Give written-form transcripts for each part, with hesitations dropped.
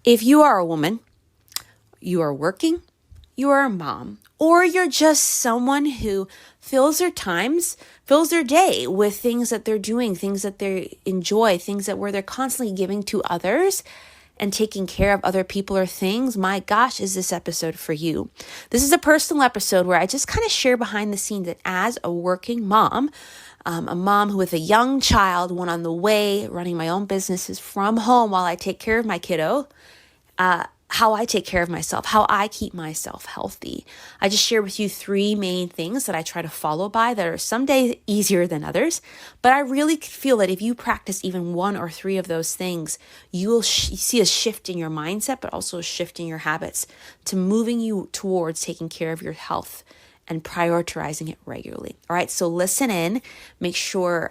If you are a woman, you are working, you are a mom, or you're just someone who fills their day with things that they're doing, things that they enjoy, things that where they're constantly giving to others and taking care of other people or things, my gosh, is this episode for you. This is a personal episode where I just kind of share behind the scenes that as a working mom, a mom with a young child, one on the way, running my own businesses from home while I take care of my kiddo, how I take care of myself, how I keep myself healthy. I just share with you 3 main things that I try to follow by that are some days easier than others. But I really feel that if you practice even 1 or 3 of those things, you will see a shift in your mindset, but also a shift in your habits to moving you towards taking care of your health and prioritizing it regularly. All right, so listen in, make sure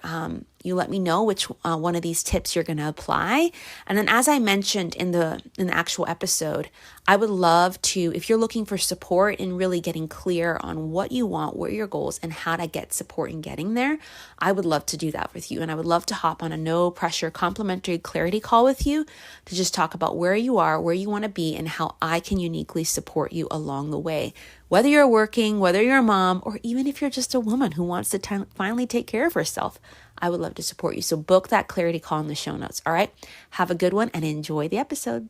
you let me know which one of these tips you're going to apply. And then as I mentioned in the actual episode, I would love to, if you're looking for support in really getting clear on what you want, what are your goals, and how to get support in getting there, I would love to do that with you. And I would love to hop on a no pressure complimentary clarity call with you to just talk about where you are, where you want to be, and how I can uniquely support you along the way. Whether you're working, whether you're a mom, or even if you're just a woman who wants to finally take care of herself, I would love to support you. So book that clarity call in the show notes. All right. Have a good one and enjoy the episode.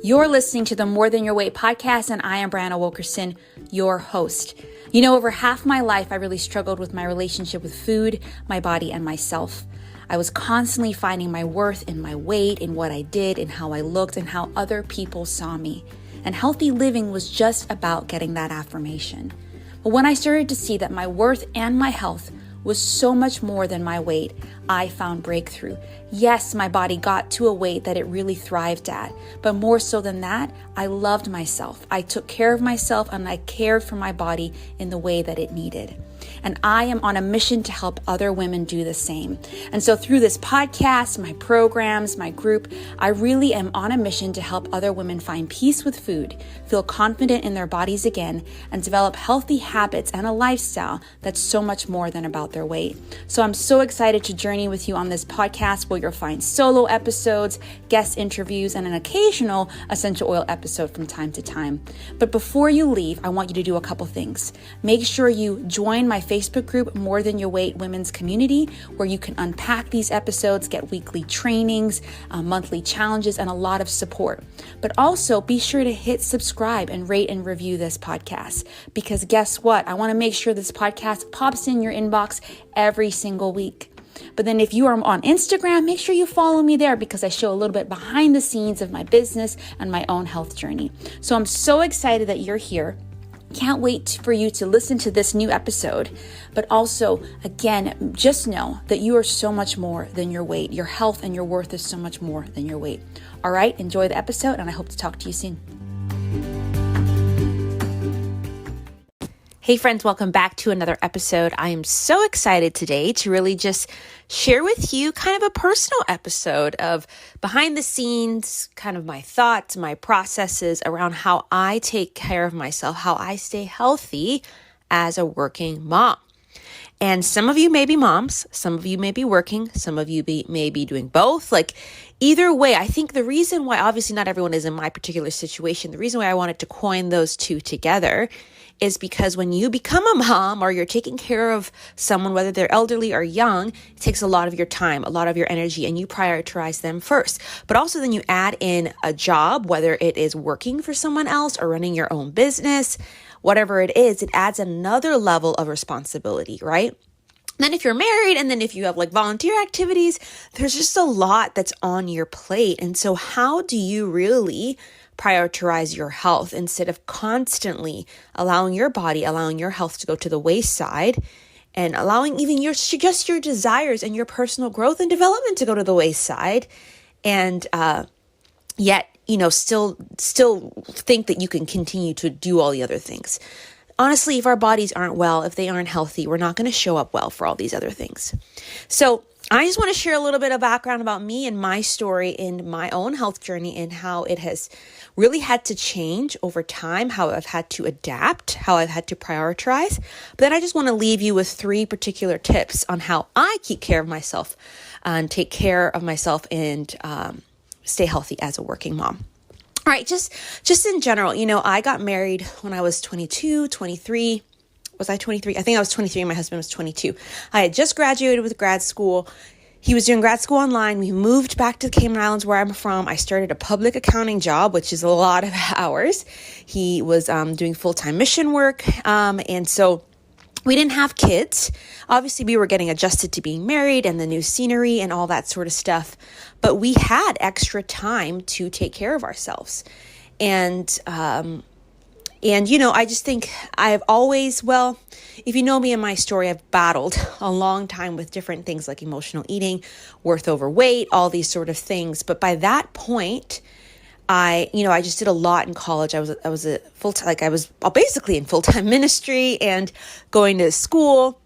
You're listening to the More Than Your Weight podcast, and I am Brianna Wilkerson, your host. You know, over half my life, I really struggled with my relationship with food, my body, and myself. I was constantly finding my worth in my weight, in what I did, in how I looked, and how other people saw me. And healthy living was just about getting that affirmation. But when I started to see that my worth and my health was so much more than my weight, I found breakthrough. Yes, my body got to a weight that it really thrived at, but more so than that, I loved myself. I took care of myself and I cared for my body in the way that it needed. And I am on a mission to help other women do the same. And so through this podcast, my programs, my group, I really am on a mission to help other women find peace with food, feel confident in their bodies again, and develop healthy habits and a lifestyle that's so much more than about their weight. So I'm so excited to journey with you on this podcast where you'll find solo episodes, guest interviews, and an occasional essential oil episode from time to time. But before you leave, I want you to do a couple things. Make sure you join my Facebook group, More Than Your Weight Women's Community, where you can unpack these episodes, get weekly trainings, monthly challenges, and a lot of support. But also be sure to hit subscribe and rate and review this podcast, because guess what? I want to make sure this podcast pops in your inbox every single week. But then if you are on Instagram, make sure you follow me there because I show a little bit behind the scenes of my business and my own health journey. So I'm so excited that you're here. Can't wait for you to listen to this new episode. But also, again, just know that you are so much more than your weight. Your health and your worth is so much more than your weight. All right, enjoy the episode, and I hope to talk to you soon. Hey friends, welcome back to another episode. I am so excited today to really just share with you kind of a personal episode of behind the scenes, kind of my thoughts, my processes around how I take care of myself, how I stay healthy as a working mom. And some of you may be moms, some of you may be working, some of you may be doing both. Like either way, I think the reason why obviously not everyone is in my particular situation, the reason why I wanted to coin those two together is because when you become a mom or you're taking care of someone, whether they're elderly or young, it takes a lot of your time, a lot of your energy, and you prioritize them first. But also then you add in a job, whether it is working for someone else or running your own business, whatever it is, it adds another level of responsibility, right? Then if you're married and then if you have like volunteer activities, there's just a lot that's on your plate. And so how do you really prioritize your health instead of constantly allowing your body, allowing your health to go to the wayside and allowing even your desires and your personal growth and development to go to the wayside and yet, still think that you can continue to do all the other things. Honestly, if our bodies aren't well, if they aren't healthy, we're not going to show up well for all these other things. So I just want to share a little bit of background about me and my story and my own health journey and how it has really had to change over time, how I've had to adapt, how I've had to prioritize. But then I just want to leave you with 3 particular tips on how I keep care of myself and take care of myself and stay healthy as a working mom. All right, just in general, I got married when I was 22, 23. Was I 23? I think I was 23 and my husband was 22. I had just graduated with grad school. He was doing grad school online. We moved back to the Cayman Islands where I'm from. I started a public accounting job, which is a lot of hours. He was doing full-time mission work. And so we didn't have kids. Obviously, we were getting adjusted to being married and the new scenery and all that sort of stuff. But we had extra time to take care of ourselves. And I just think I've always, if you know me and my story, I've battled a long time with different things like emotional eating, worth overweight, all these sort of things. But by that point, I just did a lot in college. I was a full-time, I was basically in full-time ministry and going to school.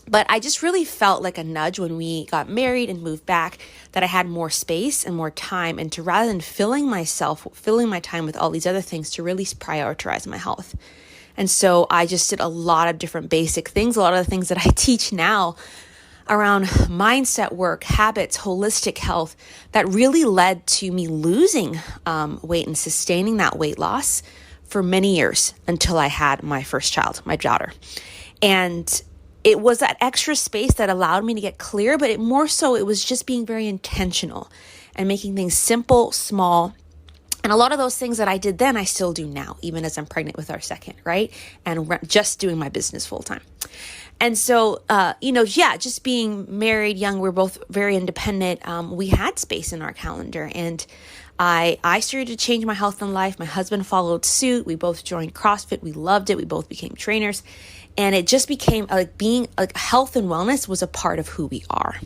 But I just really felt like a nudge when we got married and moved back that I had more space and more time, and to rather than filling my time with all these other things, to really prioritize my health. And so I just did a lot of different basic things, a lot of the things that I teach now around mindset work, habits, holistic health, that really led to me losing weight and sustaining that weight loss for many years until I had my first child, my daughter. And it was that extra space that allowed me to get clear, but it was just being very intentional and making things simple, small. And a lot of those things that I did then, I still do now, even as I'm pregnant with our second, right? And just doing my business full time. And so, just being married, young, we're both very independent. We had space in our calendar, and I started to change my health and life. My husband followed suit. We both joined CrossFit. We loved it. We both became trainers. And it just became health and wellness was a part of who we are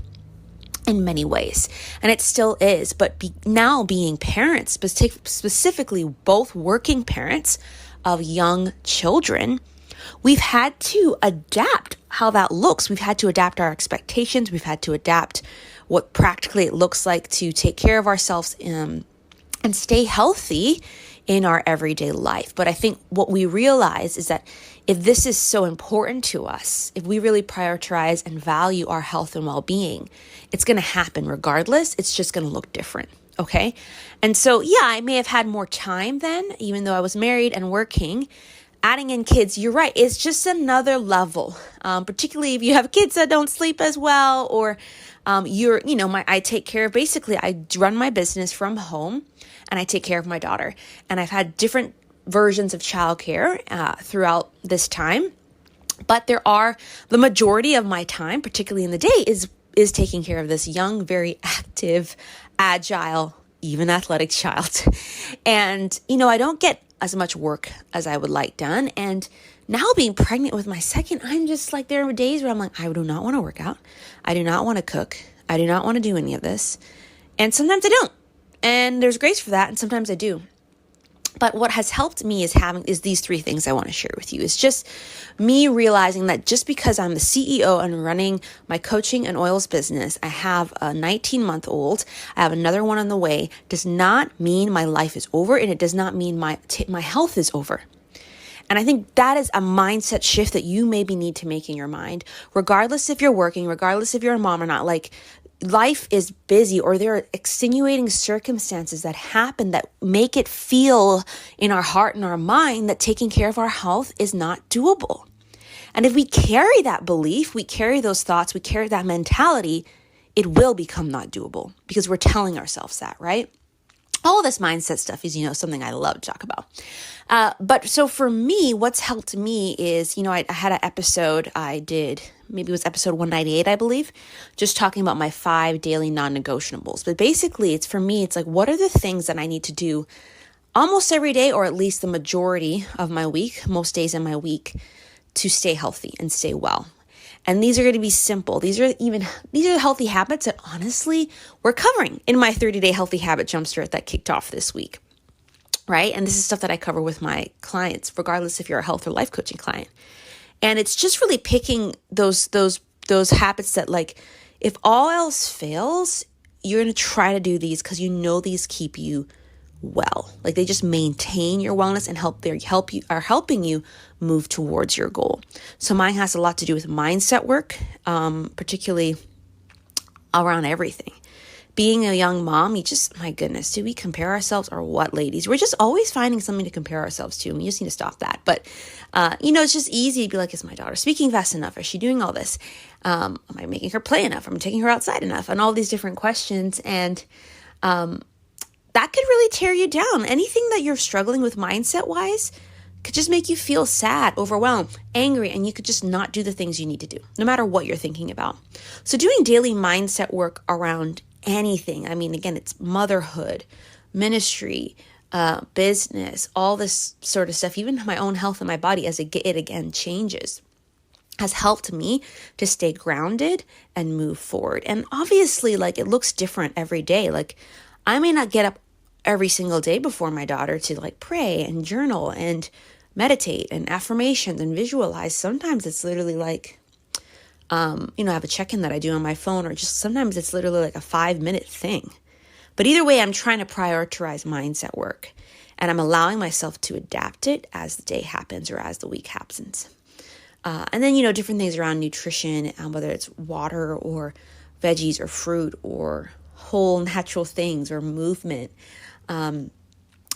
in many ways. And it still is. But now being parents, specifically both working parents of young children, we've had to adapt how that looks. We've had to adapt our expectations. We've had to adapt what practically it looks like to take care of ourselves and stay healthy in our everyday life. But I think what we realize is that if this is so important to us, if we really prioritize and value our health and well-being, it's going to happen regardless. It's just going to look different. Okay. And so, I may have had more time then, even though I was married and working. Adding in kids, you're right, it's just another level, particularly if you have kids that don't sleep as well, or I take care of, basically, I run my business from home and I take care of my daughter. And I've had different versions of childcare throughout this time, but the majority of my time, particularly in the day, is taking care of this young, very active, agile, even athletic child. And, I don't get as much work as I would like done. And now being pregnant with my second, I'm just like, there are days where I'm like, I do not want to work out. I do not want to cook. I do not want to do any of this. And sometimes I don't. And there's grace for that. And sometimes I do. But what has helped me is these 3 things I want to share with you. It's just me realizing that just because I'm the CEO and running my coaching and oils business, I have a 19-month-old, I have another one on the way, does not mean my life is over, and it does not mean my health is over. And I think that is a mindset shift that you maybe need to make in your mind, regardless if you're working, regardless if you're a mom or not. Like, life is busy, or there are extenuating circumstances that happen that make it feel in our heart and our mind that taking care of our health is not doable. And if we carry that belief, we carry those thoughts, we carry that mentality, it will become not doable because we're telling ourselves that, right? All of this mindset stuff is, something I love to talk about. But so for me, what's helped me is, I had an episode I did, maybe it was episode 198, I believe, just talking about my 5 daily non-negotiables. But basically, it's like, what are the things that I need to do almost every day, or at least the majority of my week, most days in my week, to stay healthy and stay well. And these are going to be simple. These are healthy habits that honestly we're covering in my 30-day healthy habit jumpstart that kicked off this week, right? And this is stuff that I cover with my clients, regardless if you're a health or life coaching client. And it's just really picking those habits that, like, if all else fails, you're going to try to do these because you know these keep you well. Like they just maintain your wellness and are helping you move towards your goal. So mine has a lot to do with mindset work, particularly around everything. Being a young mom, my goodness, do we compare ourselves or what, ladies? We're just always finding something to compare ourselves to, and we just need to stop that. But, it's just easy to be like, is my daughter speaking fast enough? Is she doing all this? Am I making her play enough? Am I taking her outside enough? And all these different questions. And that could really tear you down. Anything that you're struggling with mindset-wise could just make you feel sad, overwhelmed, angry, and you could just not do the things you need to do, no matter what you're thinking about. So doing daily mindset work around anything, again, it's motherhood, ministry, business, all this sort of stuff, even my own health and my body as it again changes, has helped me to stay grounded and move forward. And obviously, it looks different every day. I may not get up every single day before my daughter to pray and journal and meditate and affirmations and visualize. Sometimes it's literally I have a check-in that I do on my phone, or just sometimes it's literally a 5-minute thing. But either way, I'm trying to prioritize mindset work, and I'm allowing myself to adapt it as the day happens or as the week happens. And then, different things around nutrition, whether it's water or veggies or fruit or whole natural things or movement,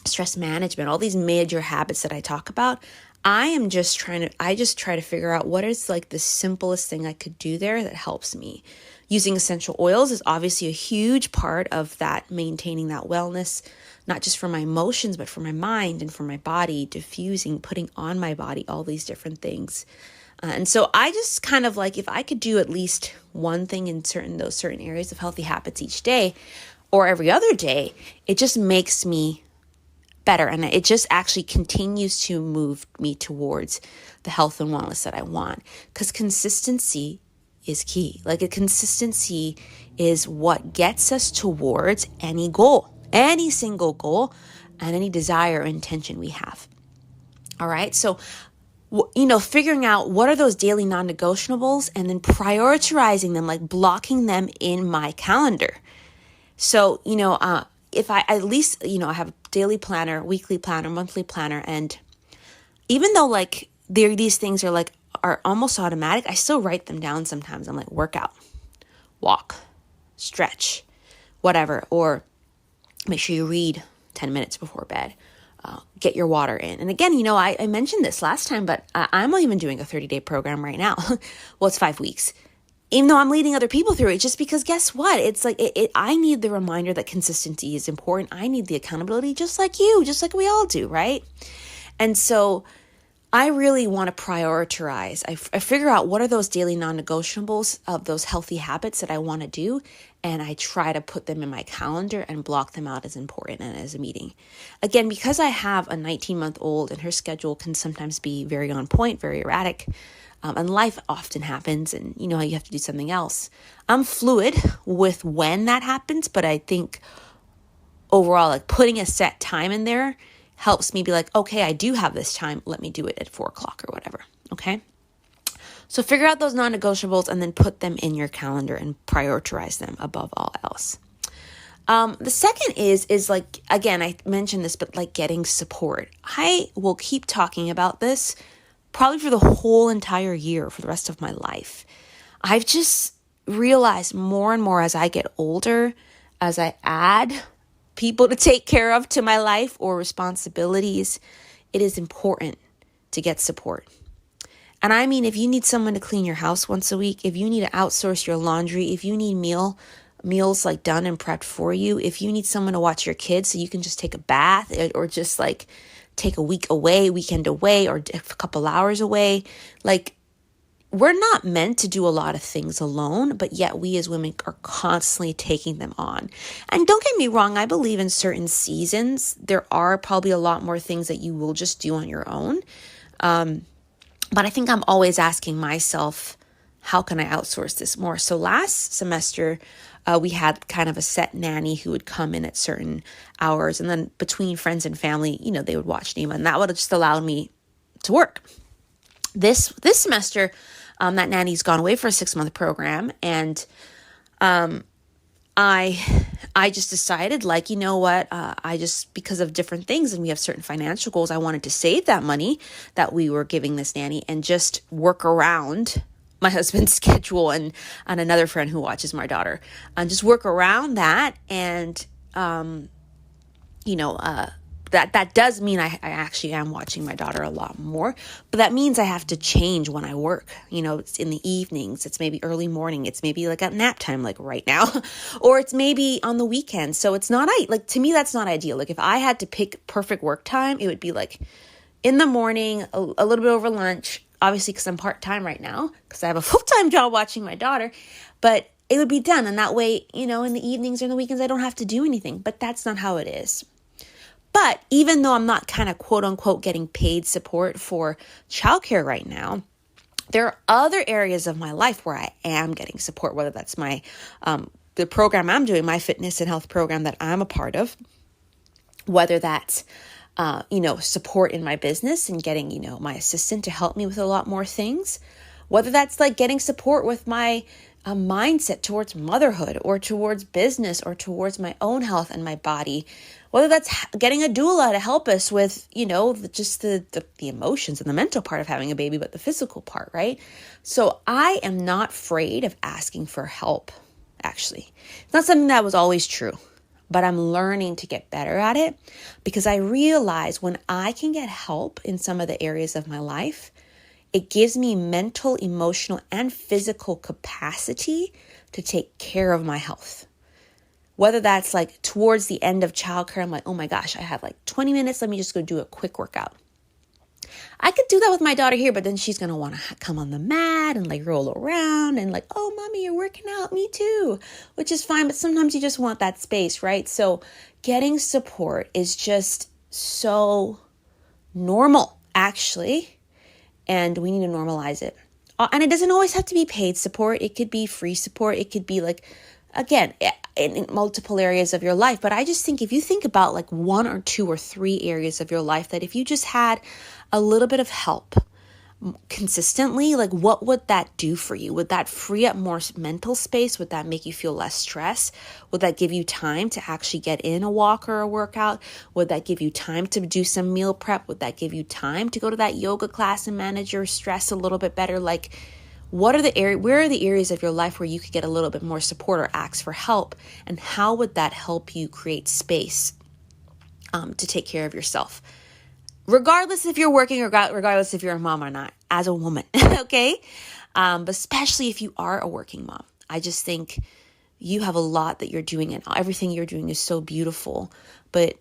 stress management, all these major habits that I talk about. I just try to figure out what is the simplest thing I could do there that helps me. Using essential oils is obviously a huge part of that, maintaining that wellness, not just for my emotions, but for my mind and for my body, diffusing, putting on my body, all these different things. And so I just kind of if I could do at least one thing in those certain areas of healthy habits each day or every other day, it just makes me better. And it just actually continues to move me towards the health and wellness that I want. Because consistency is key. Consistency is what gets us towards any goal, any single goal, and any desire or intention we have. All right. So, figuring out what are those daily non-negotiables and then prioritizing them, blocking them in my calendar. So, if I at least, I have a daily planner, weekly planner, monthly planner. And even though these things are almost automatic, I still write them down sometimes. I'm workout, walk, stretch, whatever. Or make sure you read 10 minutes before bed. Get your water in. And again, I mentioned this last time, but I'm even doing a 30-day program right now. Well, it's 5 weeks. Even though I'm leading other people through it, just because guess what? It's I need the reminder that consistency is important. I need the accountability just like you, just like we all do, right? And so I really want to prioritize. I figure out what are those daily non-negotiables of those healthy habits that I want to do, and I try to put them in my calendar and block them out as important and as a meeting. Again, because I have a 19-month-old and her schedule can sometimes be very on point, very erratic, and life often happens, and you have to do something else. I'm fluid with when that happens, but I think overall, putting a set time in there helps me be okay, I do have this time. Let me do it at 4:00 or whatever. Okay. So figure out those non-negotiables and then put them in your calendar and prioritize them above all else. The second is again, I mentioned this, but getting support. I will keep talking about this probably for the whole entire year, for the rest of my life. I've just realized more and more as I get older, as I add people to take care of to my life or responsibilities, it is important to get support. And if you need someone to clean your house once a week, if you need to outsource your laundry, if you need meals done and prepped for you, if you need someone to watch your kids so you can just take a bath or just take a weekend away, or a couple hours away, we're not meant to do a lot of things alone, but yet we as women are constantly taking them on. And don't get me wrong, I believe in certain seasons, there are probably a lot more things that you will just do on your own. But I think I'm always asking myself, how can I outsource this more? So last semester, we had kind of a set nanny who would come in at certain hours. And then between friends and family, they would watch Nima. And that would have just allowed me to work. This semester, that nanny's gone away for a 6-month program. And I just decided, like, you know what, because of different things, and we have certain financial goals, I wanted to save that money that we were giving this nanny and just work around my husband's schedule and another friend who watches my daughter, and just work around that. And, that does mean I actually am watching my daughter a lot more, but that means I have to change when I work. It's in the evenings, it's maybe early morning, it's maybe like at nap time, like right now, or it's maybe on the weekend. So it's not, to me, that's not ideal. Like if I had to pick perfect work time, it would be like in the morning, a little bit over lunch, obviously because I'm part-time right now, because I have a full-time job watching my daughter, but it would be done. And that way, in the evenings or in the weekends, I don't have to do anything, but that's not how it is. But even though I'm not kind of quote unquote getting paid support for childcare right now, there are other areas of my life where I am getting support, whether that's my, the program I'm doing, my fitness and health program that I'm a part of, whether that's, support in my business and getting, my assistant to help me with a lot more things, whether that's like getting support with my mindset towards motherhood or towards business or towards my own health and my body, whether that's getting a doula to help us with, just the emotions and the mental part of having a baby, but the physical part, right? So I am not afraid of asking for help, actually. It's not something that was always true, but I'm learning to get better at it because I realize when I can get help in some of the areas of my life, it gives me mental, emotional, and physical capacity to take care of my health. Whether that's like towards the end of childcare, I'm like, oh my gosh, I have like 20 minutes. Let me just go do a quick workout. I could do that with my daughter here, but then she's going to want to come on the mat and like roll around and like, oh, mommy, you're working out. Me too, which is fine. But sometimes you just want that space, right? So getting support is just so normal, actually. And we need to normalize it. And it doesn't always have to be paid support. It could be free support. It could be like, again, in multiple areas of your life. But I just think if you think about like 1 or 2 or 3 areas of your life, that if you just had a little bit of help consistently, like what would that do for you? Would that free up more mental space? Would that make you feel less stress? Would that give you time to actually get in a walk or a workout? Would that give you time to do some meal prep? Would that give you time to go to that yoga class and manage your stress a little bit better? Like, where are the areas of your life where you could get a little bit more support or ask for help? And how would that help you create space to take care of yourself? Regardless if you're working or regardless if you're a mom or not, as a woman, okay? But especially if you are a working mom. I just think you have a lot that you're doing and everything you're doing is so beautiful. But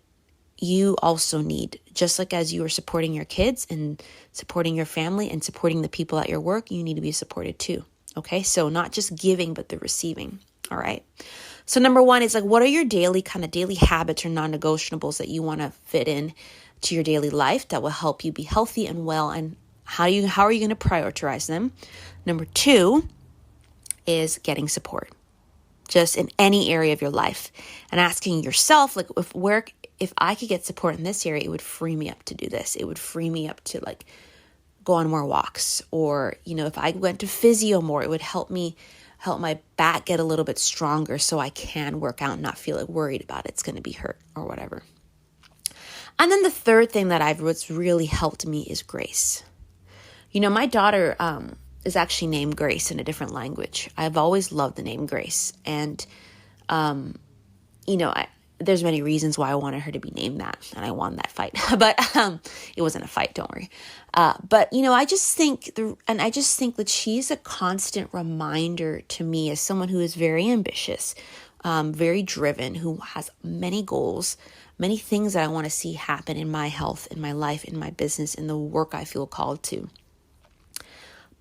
you also need, just like as you are supporting your kids and supporting your family and supporting the people at your work, you need to be supported too, okay? So not just giving, but the receiving, all right? So number 1 is like, what are your daily habits or non-negotiables that you want to fit in to your daily life that will help you be healthy and well, and how are you going to prioritize them? Number 2 is getting support, just in any area of your life, and asking yourself, like, if I could get support in this area, it would free me up to do this. It would free me up to like go on more walks, or if I went to physio more, it would help my back get a little bit stronger so I can work out and not feel like worried about it's going to be hurt or whatever. And then the third thing that what's really helped me is grace. My daughter is actually named Grace in a different language. I've always loved the name Grace. And, there's many reasons why I wanted her to be named that. And I won that fight. But it wasn't a fight, don't worry. But I just think that she's a constant reminder to me as someone who is very ambitious, very driven, who has many goals, many things that I want to see happen in my health, in my life, in my business, in the work I feel called to.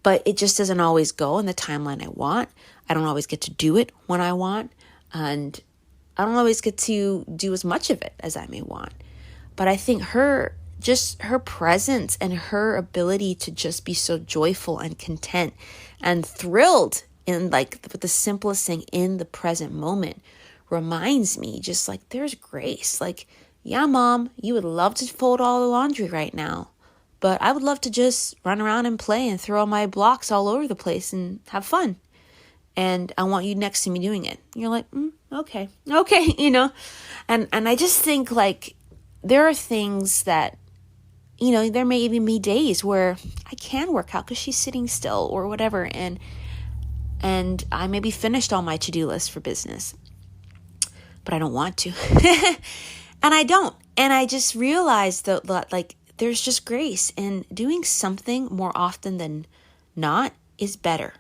But it just doesn't always go in the timeline I want. I don't always get to do it when I want. And I don't always get to do as much of it as I may want. But I think her presence and her ability to just be so joyful and content and thrilled in like with the simplest thing in the present moment reminds me just like there's grace. Like, yeah, mom, you would love to fold all the laundry right now, but I would love to just run around and play and throw my blocks all over the place and have fun. and I want you next to me doing it. And you're like, okay, and I just think like there are things that, there may even be days where I can work out because she's sitting still or whatever, and I maybe finished all my to-do list for business, but I don't want to, and I don't, and I just realized that like there's just grace, and doing something more often than not is better.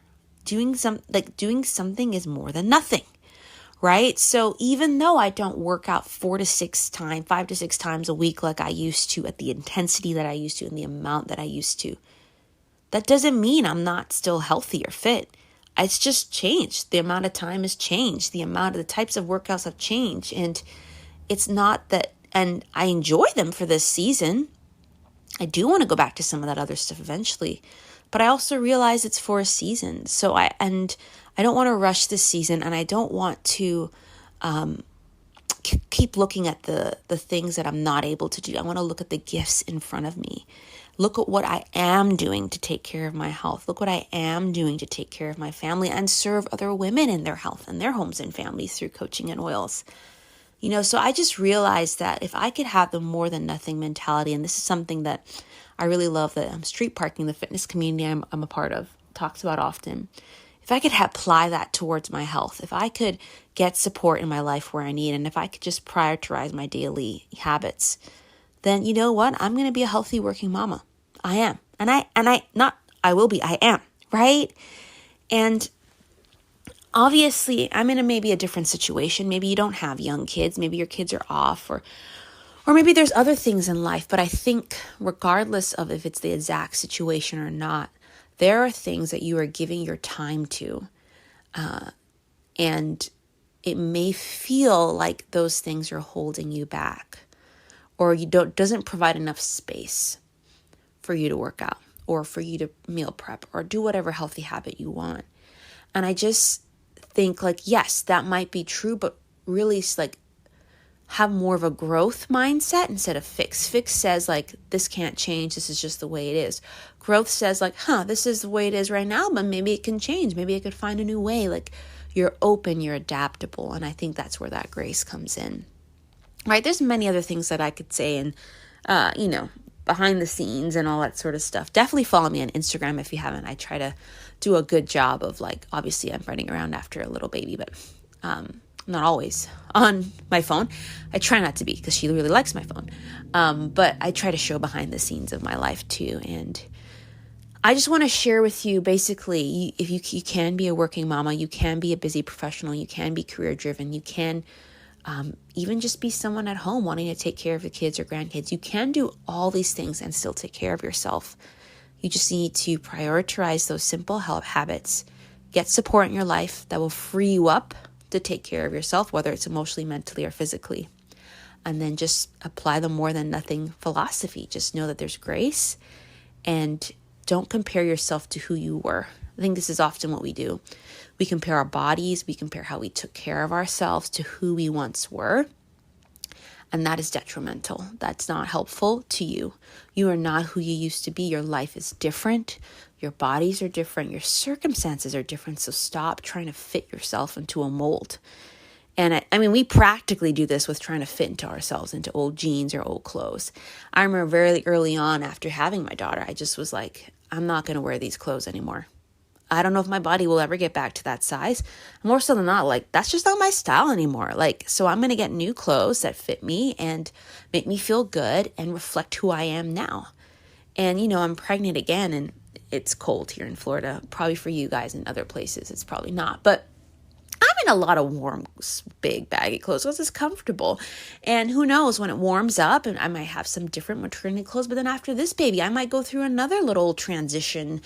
Doing something is more than nothing, right? So even though I don't work out 5 to 6 times a week like I used to, at the intensity that I used to, and the amount that I used to, that doesn't mean I'm not still healthy or fit. It's just changed. The amount of time has changed. The types of workouts have changed. And it's not that, and I enjoy them for this season. I do want to go back to some of that other stuff eventually, but I also realize it's for a season. So I don't want to rush this season, and I don't want to keep looking at the things that I'm not able to do. I want to look at the gifts in front of me. Look at what I am doing to take care of my health. Look what I am doing to take care of my family and serve other women in their health and their homes and families through coaching and oils. So I just realized that if I could have the more than nothing mentality, and this is something that I really love that Street Parking, the fitness community I'm a part of, talks about often. If I could apply that towards my health, if I could get support in my life where I need, and if I could just prioritize my daily habits, then you know what? I'm going to be a healthy working mama. I am. I am, right? And obviously, I'm in maybe a different situation. Maybe you don't have young kids. Maybe your kids are off, or maybe there's other things in life. But I think regardless of if it's the exact situation or not, there are things that you are giving your time to. And it may feel like those things are holding you back, or doesn't provide enough space for you to work out, or for you to meal prep, or do whatever healthy habit you want. And I just think like, yes, that might be true, but really like have more of a growth mindset instead of fix. Fix says like, this can't change. This is just the way it is. Growth says like, this is the way it is right now, but maybe it can change. Maybe I could find a new way. Like you're open, you're adaptable. And I think that's where that grace comes in, right? There's many other things that I could say, and, behind the scenes and all that sort of stuff. Definitely follow me on Instagram if you haven't. I try to do a good job of like, obviously I'm running around after a little baby, but not always on my phone. I try not to be, because she really likes my phone. But I try to show behind the scenes of my life too. And I just want to share with you, basically, if you can be a working mama, you can be a busy professional, you can be career driven, you can even just be someone at home wanting to take care of the kids or grandkids. You can do all these things and still take care of yourself. You just need to prioritize those simple health habits, get support in your life that will free you up to take care of yourself, whether it's emotionally, mentally, or physically. And then just apply the more than nothing philosophy. Just know that there's grace, and don't compare yourself to who you were. I think this is often what we do. We compare our bodies, we compare how we took care of ourselves to who we once were. And that is detrimental. That's not helpful to you. You are not who you used to be. Your life is different. Your bodies are different. Your circumstances are different. So stop trying to fit yourself into a mold. And I mean, we practically do this with trying to fit into ourselves, into old jeans or old clothes. I remember very early on after having my daughter, I just was like, I'm not going to wear these clothes anymore. I don't know if my body will ever get back to that size. More so than not, like, that's just not my style anymore. Like, so I'm going to get new clothes that fit me and make me feel good and reflect who I am now. And, I'm pregnant again, and it's cold here in Florida. Probably for you guys in other places, it's probably not. But I'm in a lot of warm, big, baggy clothes because it's comfortable. And who knows, when it warms up, and I might have some different maternity clothes. But then after this baby, I might go through another little transition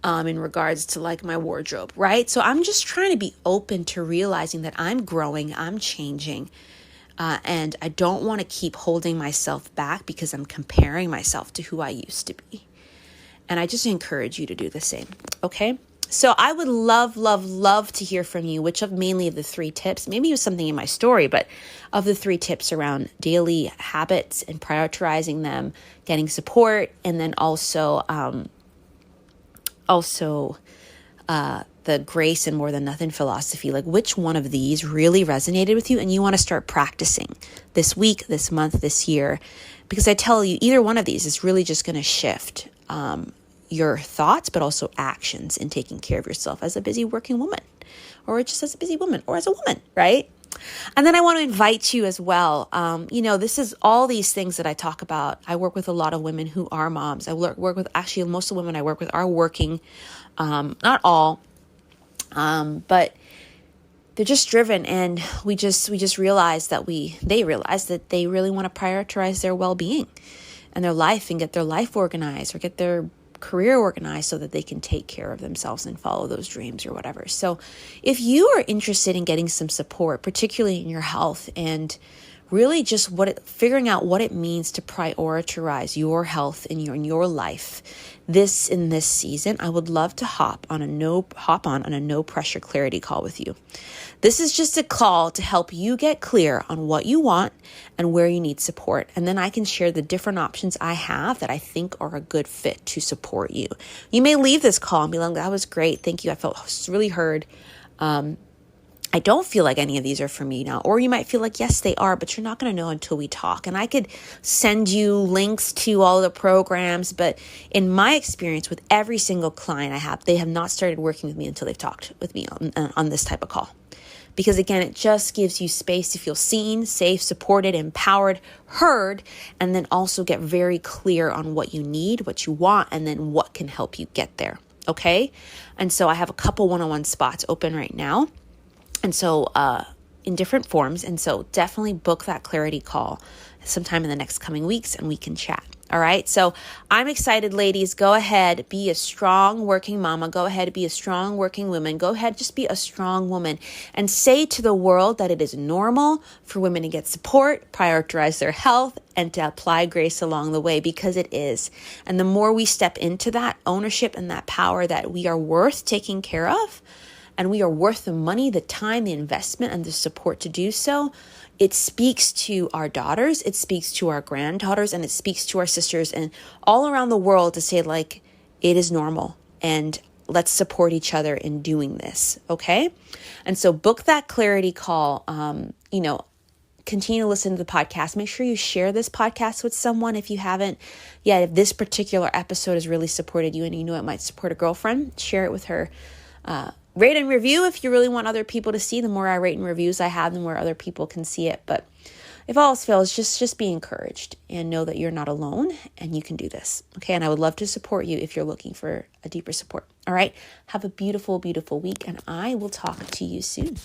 in regards to like my wardrobe, right? So I'm just trying to be open to realizing that I'm growing, I'm changing. And I don't want to keep holding myself back because I'm comparing myself to who I used to be. And I just encourage you to do the same, okay? So I would love, love, love to hear from you, which of mainly of the 3 tips, maybe it was something in my story, but of the 3 tips around daily habits and prioritizing them, getting support, and then also the grace and more than nothing philosophy, like which one of these really resonated with you and you want to start practicing this week, this month, this year. Because I tell you, either one of these is really just going to shift your thoughts, but also actions in taking care of yourself as a busy working woman, or just as a busy woman, or as a woman, right? And then I want to invite you as well. This is all these things that I talk about. I work with a lot of women who are moms. I work with, actually, most of the women I work with are working, not all, but they're just driven. And we just realize that they realize that they really want to prioritize their well-being and their life and get their life organized or get their career organized so that they can take care of themselves and follow those dreams or whatever. So if you are interested in getting some support, particularly in your health and really just figuring out what it means to prioritize your health in your life in this season, I would love to hop on a no pressure clarity call with you. This is just a call to help you get clear on what you want and where you need support. And then I can share the different options I have that I think are a good fit to support you. You may leave this call and be like, that was great. Thank you. I felt really heard. I don't feel like any of these are for me now. Or you might feel like, yes, they are, but you're not going to know until we talk. And I could send you links to all the programs, but in my experience with every single client I have, they have not started working with me until they've talked with me on this type of call. Because again, it just gives you space to feel seen, safe, supported, empowered, heard, and then also get very clear on what you need, what you want, and then what can help you get there. Okay? And so I have a couple one-on-one spots open right now. And so in different forms. And so definitely book that clarity call sometime in the next coming weeks and we can chat. All right. So I'm excited, ladies. Go ahead, be a strong working mama. Go ahead, be a strong working woman. Go ahead, just be a strong woman and say to the world that it is normal for women to get support, prioritize their health, and to apply grace along the way, because it is. And the more we step into that ownership and that power that we are worth taking care of, and we are worth the money, the time, the investment, and the support to do so, it speaks to our daughters, it speaks to our granddaughters, and it speaks to our sisters and all around the world to say, like, it is normal and let's support each other in doing this, okay? And so book that clarity call, continue to listen to the podcast. Make sure you share this podcast with someone if you haven't yet. If this particular episode has really supported you and you know it might support a girlfriend, share it with her. Rate and review if you really want other people to see. The more I rate and reviews I have, the more other people can see it. But if all else fails, just be encouraged and know that you're not alone and you can do this. Okay. And I would love to support you if you're looking for a deeper support. All right. Have a beautiful, beautiful week. And I will talk to you soon.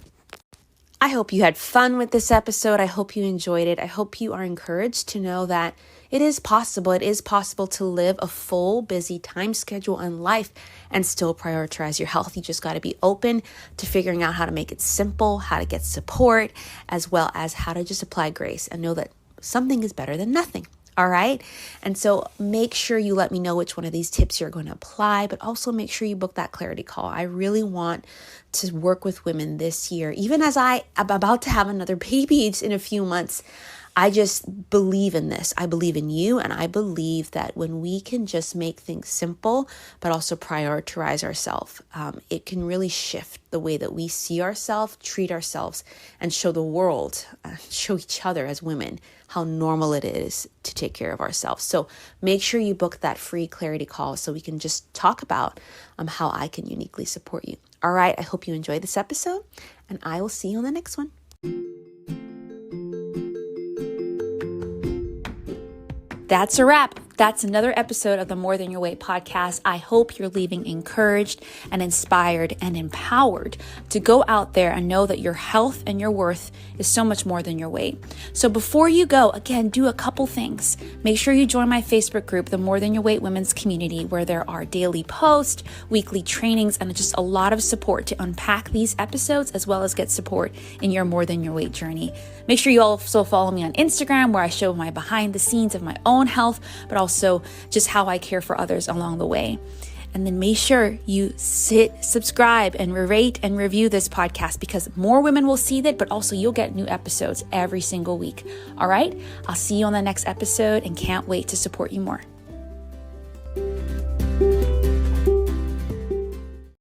I hope you had fun with this episode. I hope you enjoyed it. I hope you are encouraged to know that it is possible. It is possible to live a full, busy time schedule and life and still prioritize your health. You just got to be open to figuring out how to make it simple, how to get support, as well as how to just apply grace and know that something is better than nothing. All right. And so make sure you let me know which one of these tips you're going to apply, but also make sure you book that clarity call. I really want to work with women this year, even as I am about to have another baby in a few months. I just believe in this. I believe in you. And I believe that when we can just make things simple, but also prioritize ourselves, it can really shift the way that we see ourselves, treat ourselves, and show the world, show each other as women, how normal it is to take care of ourselves. So make sure you book that free clarity call so we can just talk about how I can uniquely support you. All right. I hope you enjoyed this episode and I will see you on the next one. That's a wrap. That's another episode of the More Than Your Weight podcast. I hope you're leaving encouraged and inspired and empowered to go out there and know that your health and your worth is so much more than your weight. So before you go, again, do a couple things. Make sure you join my Facebook group, the More Than Your Weight Women's Community, where there are daily posts, weekly trainings, and just a lot of support to unpack these episodes, as well as get support in your More Than Your Weight journey. Make sure you also follow me on Instagram, where I show my behind the scenes of my own health, but also just how I care for others along the way. And then make sure you subscribe, and rate and review this podcast, because more women will see that, but also you'll get new episodes every single week. All right. I'll see you on the next episode and can't wait to support you more.